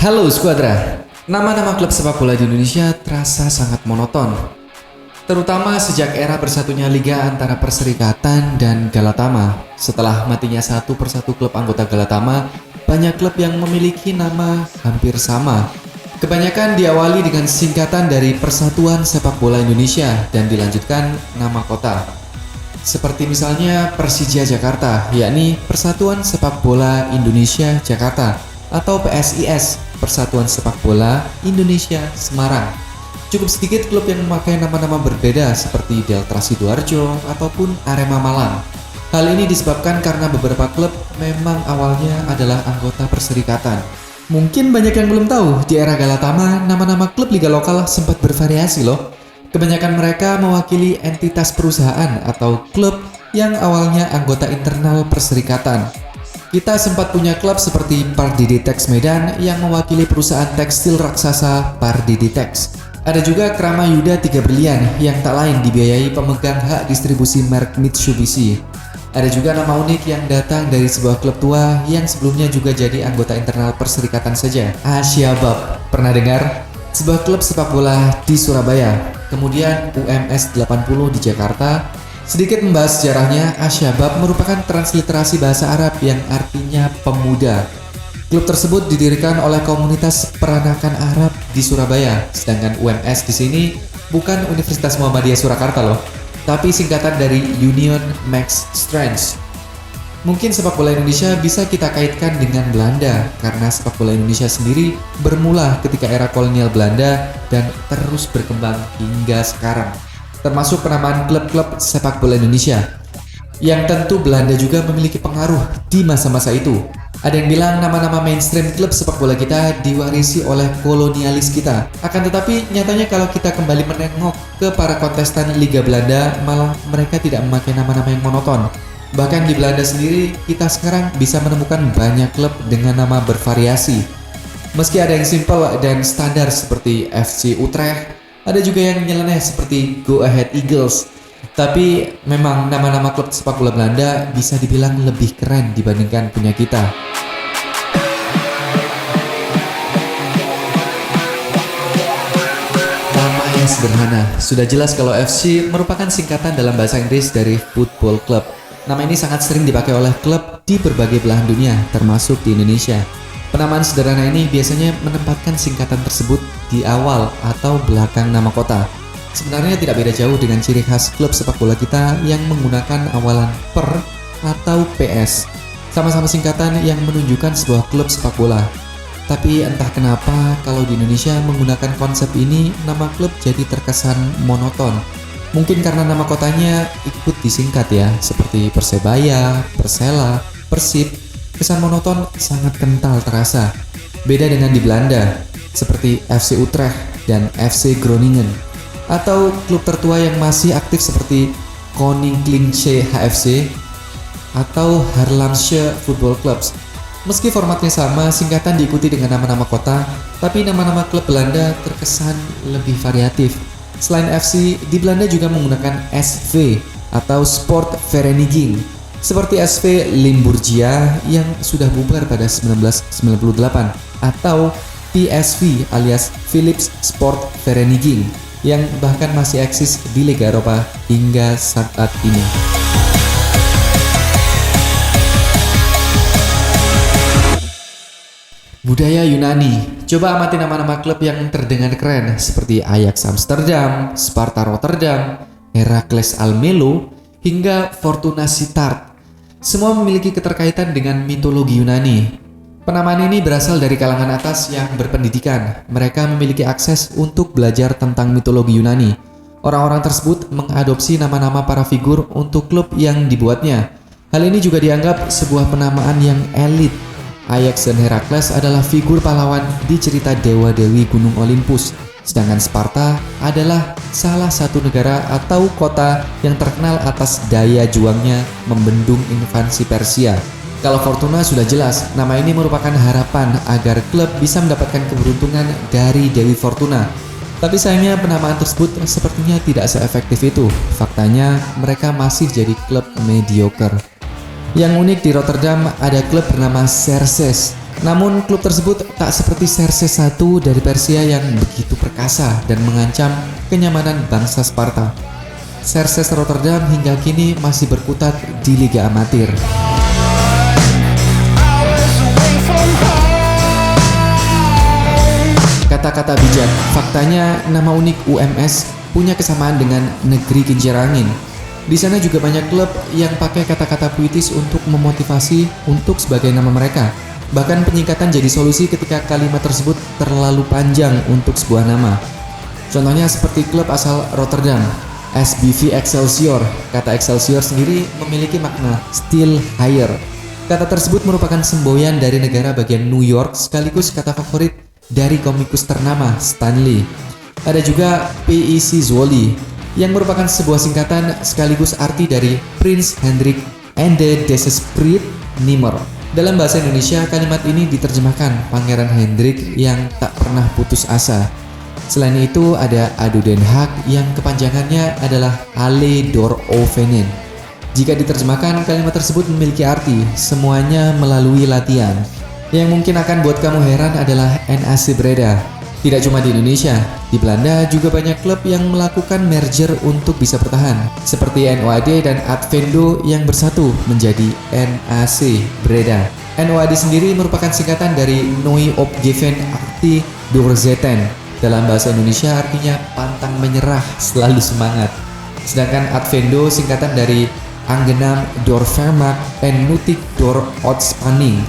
Halo Squadra, nama-nama klub sepak bola di Indonesia terasa sangat monoton. Terutama sejak era bersatunya liga antara Perserikatan dan Galatama. Setelah matinya satu persatu klub anggota Galatama, banyak klub yang memiliki nama hampir sama. Kebanyakan diawali dengan singkatan dari Persatuan Sepak Bola Indonesia dan dilanjutkan nama kota. Seperti misalnya Persija Jakarta, yakni Persatuan Sepak Bola Indonesia Jakarta, atau PSIS, Persatuan Sepak Bola Indonesia Semarang. Cukup sedikit klub yang memakai nama-nama berbeda seperti Delta Sidoarjo ataupun Arema Malang. Hal ini disebabkan karena beberapa klub memang awalnya adalah anggota Perserikatan. Mungkin banyak yang belum tahu, di era Galatama, nama-nama klub liga lokal sempat bervariasi loh. Kebanyakan mereka mewakili entitas perusahaan atau klub yang awalnya anggota internal Perserikatan. Kita sempat punya klub seperti Pardiditex Medan yang mewakili perusahaan tekstil raksasa Pardiditex. Ada juga Krama Yuda Tiga Berlian yang tak lain dibiayai pemegang hak distribusi merek Mitsubishi. Ada juga nama unik yang datang dari sebuah klub tua yang sebelumnya juga jadi anggota internal Perserikatan saja, Asyabab. Pernah dengar? Sebuah klub sepak bola di Surabaya. Kemudian UMS 80 di Jakarta. Sedikit membahas sejarahnya, Asyabab merupakan transliterasi bahasa Arab yang artinya pemuda. Klub tersebut didirikan oleh komunitas peranakan Arab di Surabaya, sedangkan UMS di sini bukan Universitas Muhammadiyah Surakarta loh, tapi singkatan dari Union Max Strength. Mungkin sepak bola Indonesia bisa kita kaitkan dengan Belanda, karena sepak bola Indonesia sendiri bermula ketika era kolonial Belanda dan terus berkembang hingga sekarang. Termasuk penamaan klub-klub sepak bola Indonesia, yang tentu Belanda juga memiliki pengaruh di masa-masa itu. Ada yang bilang nama-nama mainstream klub sepak bola kita diwarisi oleh kolonialis kita. Akan tetapi nyatanya kalau kita kembali menengok ke para kontestan Liga Belanda, malah mereka tidak memakai nama-nama yang monoton. Bahkan di Belanda sendiri, kita sekarang bisa menemukan banyak klub dengan nama bervariasi. Meski ada yang simpel dan standar seperti FC Utrecht, ada juga yang nyeleneh seperti Go Ahead Eagles. Tapi memang nama-nama klub sepak bola Belanda bisa dibilang lebih keren dibandingkan punya kita. Namanya sederhana, sudah jelas kalau FC merupakan singkatan dalam bahasa Inggris dari Football Club. Nama ini sangat sering dipakai oleh klub di berbagai belahan dunia, termasuk di Indonesia. Penamaan sederhana ini biasanya menempatkan singkatan tersebut di awal atau belakang nama kota. Sebenarnya tidak beda jauh dengan ciri khas klub sepak bola kita yang menggunakan awalan per atau PS. Sama-sama singkatan yang menunjukkan sebuah klub sepak bola. Tapi entah kenapa kalau di Indonesia menggunakan konsep ini, nama klub jadi terkesan monoton. Mungkin karena nama kotanya ikut disingkat ya, seperti Persebaya, Persela, Persib. Kesan monoton sangat kental terasa. Beda dengan di Belanda, seperti FC Utrecht dan FC Groningen. Atau klub tertua yang masih aktif seperti Koninklijke HFC atau Haarlemse Football Clubs. Meski formatnya sama, singkatan diikuti dengan nama-nama kota, tapi nama-nama klub Belanda terkesan lebih variatif. Selain FC, di Belanda juga menggunakan SV atau Sport Vereniging, seperti SV Limburgia yang sudah bubar pada 1998, atau PSV alias Philips Sport Vereniging yang bahkan masih eksis di Liga Eropa hingga saat ini. Budaya Yunani. Coba amati nama-nama klub yang terdengar keren seperti Ajax Amsterdam, Sparta Rotterdam, Heracles Almelo, hingga Fortuna Sittard. Semua memiliki keterkaitan dengan mitologi Yunani. Penamaan ini berasal dari kalangan atas yang berpendidikan. Mereka memiliki akses untuk belajar tentang mitologi Yunani. Orang-orang tersebut mengadopsi nama-nama para figur untuk klub yang dibuatnya. Hal ini juga dianggap sebuah penamaan yang elit. Ajax dan Heracles adalah figur pahlawan di cerita dewa-dewi Gunung Olympus. Sedangkan Sparta adalah salah satu negara atau kota yang terkenal atas daya juangnya membendung invasi Persia. Kalau Fortuna sudah jelas, nama ini merupakan harapan agar klub bisa mendapatkan keberuntungan dari Dewi Fortuna. Tapi sayangnya penamaan tersebut sepertinya tidak seefektif itu. Faktanya mereka masih jadi klub mediocre. Yang unik di Rotterdam ada klub bernama Xerxes. Namun klub tersebut tak seperti Xerxes 1 dari Persia yang begitu perkasa dan mengancam kenyamanan bangsa Sparta. Xerxes Rotterdam hingga kini masih berkutat di Liga Amatir. Kata-kata bijak, faktanya nama unik UMS punya kesamaan dengan negeri kincir angin. Di sana juga banyak klub yang pakai kata-kata puitis untuk memotivasi untuk sebagai nama mereka. Bahkan penyingkatan jadi solusi ketika kalimat tersebut terlalu panjang untuk sebuah nama. Contohnya seperti klub asal Rotterdam, SBV Excelsior. Kata Excelsior sendiri memiliki makna still higher. Kata tersebut merupakan semboyan dari negara bagian New York sekaligus kata favorit dari komikus ternama Stanley. Ada juga PEC Zwolle yang merupakan sebuah singkatan sekaligus arti dari Prince Hendrik and the Desperate Nimmer. Dalam bahasa Indonesia, kalimat ini diterjemahkan Pangeran Hendrik yang tak pernah putus asa. Selain itu, ada Ado Den Haag yang kepanjangannya adalah Alle door Ovenen. Jika diterjemahkan, kalimat tersebut memiliki arti semuanya melalui latihan. Yang mungkin akan buat kamu heran adalah NAC Breda. Tidak cuma di Indonesia, di Belanda juga banyak klub yang melakukan merger untuk bisa bertahan, seperti NOAD dan Advendo yang bersatu menjadi NAC Breda. NOAD sendiri merupakan singkatan dari Nooit Opgeven arti Doorzetten. Dalam bahasa Indonesia artinya pantang menyerah, selalu semangat. Sedangkan Advendo singkatan dari Aangenaam door Vermaak en Nuttig door Ontspanning.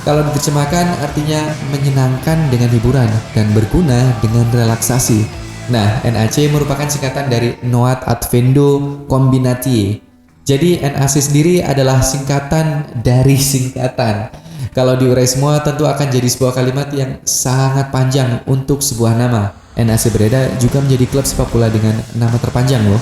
Kalau diterjemahkan artinya menyenangkan dengan hiburan dan berguna dengan relaksasi. Nah, NAC merupakan singkatan dari Noat Advendo Combinatie. Jadi NAC sendiri adalah singkatan dari singkatan. Kalau diurai semua tentu akan jadi sebuah kalimat yang sangat panjang untuk sebuah nama. NAC Breda juga menjadi klub sepak bola dengan nama terpanjang loh.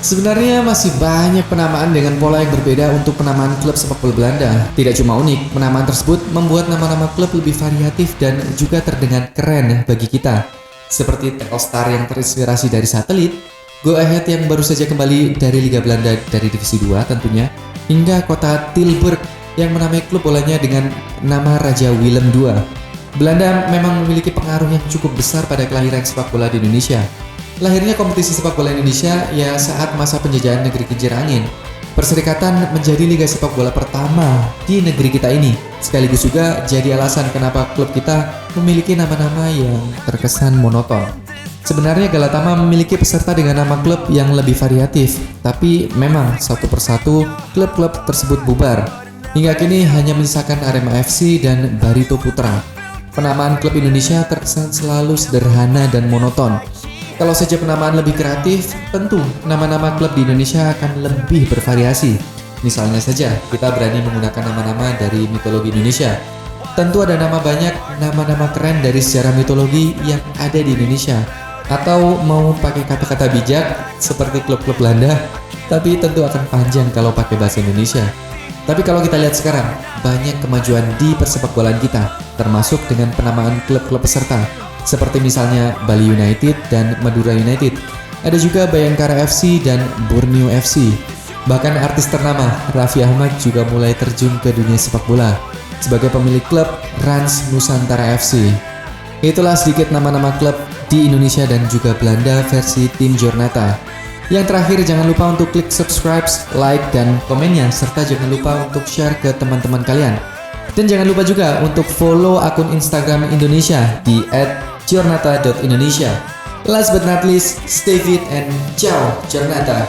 Sebenarnya masih banyak penamaan dengan pola yang berbeda untuk penamaan klub sepak bola Belanda. Tidak cuma unik, penamaan tersebut membuat nama-nama klub lebih variatif dan juga terdengar keren bagi kita. Seperti Telstar yang terinspirasi dari satelit, Go Ahead yang baru saja kembali dari Liga Belanda dari Divisi 2 tentunya, hingga kota Tilburg yang menamai klub bolanya dengan nama Raja Willem II. Belanda memang memiliki pengaruh yang cukup besar pada kelahiran sepak bola di Indonesia. Lahirnya kompetisi sepak bola Indonesia ya saat masa penjajahan negeri kincir angin. Perserikatan menjadi liga sepak bola pertama di negeri kita ini, sekaligus juga jadi alasan kenapa klub kita memiliki nama-nama yang terkesan monoton. Sebenarnya Galatama memiliki peserta dengan nama klub yang lebih variatif, tapi memang satu persatu klub-klub tersebut bubar. Hingga kini hanya menyisakan Arema FC dan Barito Putra. Penamaan klub Indonesia terkesan selalu sederhana dan monoton. Kalau saja penamaan lebih kreatif, tentu nama-nama klub di Indonesia akan lebih bervariasi. Misalnya saja, kita berani menggunakan nama-nama dari mitologi Indonesia. Tentu ada banyak nama-nama keren dari sejarah mitologi yang ada di Indonesia. Atau mau pakai kata-kata bijak seperti klub-klub Belanda, tapi tentu akan panjang kalau pakai bahasa Indonesia. Tapi kalau kita lihat sekarang, banyak kemajuan di persepak bolaan kita, termasuk dengan penamaan klub-klub peserta. Seperti misalnya Bali United dan Madura United. Ada juga Bayangkara FC dan Borneo FC. Bahkan artis ternama Raffi Ahmad juga mulai terjun ke dunia sepak bola sebagai pemilik klub Rans Nusantara FC. Itulah sedikit nama-nama klub di Indonesia dan juga Belanda versi tim Jornata. Yang terakhir, jangan lupa untuk klik subscribe, like, dan komennya, serta jangan lupa untuk share ke teman-teman kalian. Dan jangan lupa juga untuk follow akun Instagram Indonesia di @jornata.indonesia. Last but not least, stay fit and ciao Jornata.